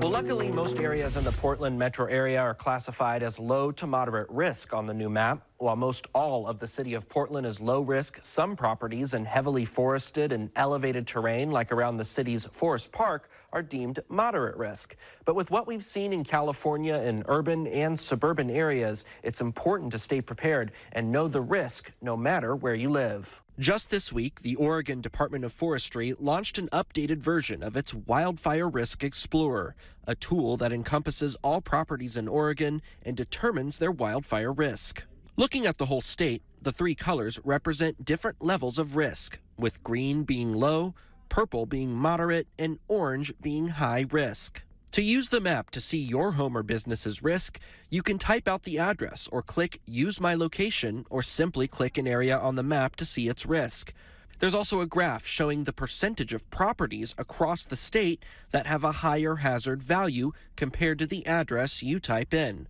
Well, luckily, most areas in the Portland metro area are classified as low to moderate risk on the new map. While most all of the city of Portland is low risk, some properties in heavily forested and elevated terrain, like around the city's Forest Park, are deemed moderate risk. But with what we've seen in California in urban and suburban areas, it's important to stay prepared and know the risk no matter where you live. Just this week, the Oregon Department of Forestry launched an updated version of its Wildfire Risk Explorer, a tool that encompasses all properties in Oregon and determines their wildfire risk. Looking at the whole state, the three colors represent different levels of risk, with green being low, purple being moderate, and orange being high risk. To use the map to see your home or business's risk, you can type out the address or click Use My Location, or simply click an area on the map to see its risk. There's also a graph showing the percentage of properties across the state that have a higher hazard value compared to the address you type in.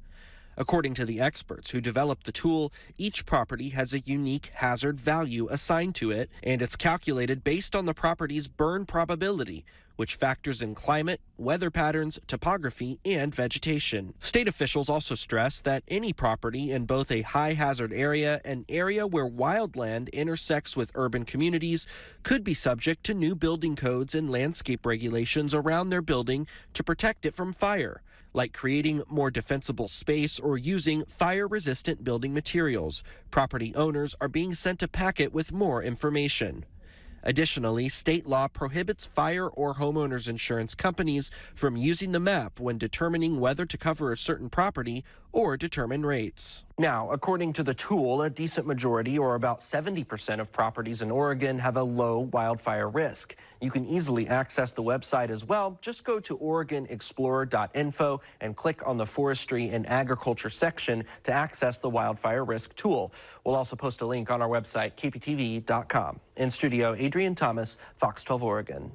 According to the experts who developed the tool, each property has a unique hazard value assigned to it, and it's calculated based on the property's burn probability, which factors in climate, weather patterns, topography, and vegetation. State officials also stress that any property in both a high hazard area and area where wildland intersects with urban communities could be subject to new building codes and landscape regulations around their building to protect it from fire, like creating more defensible space or using fire-resistant building materials. Property owners are being sent a packet with more information. Additionally, state law prohibits fire or homeowners insurance companies from using the map when determining whether to cover a certain property or determine rates. Now, according to the tool, a decent majority, or about 70% of properties in Oregon, have a low wildfire risk. You can easily access the website as well. Just go to OregonExplorer.info and click on the Forestry and Agriculture section to access the wildfire risk tool. We'll also post a link on our website, kptv.com. In studio, Adrian Thomas, Fox 12 Oregon.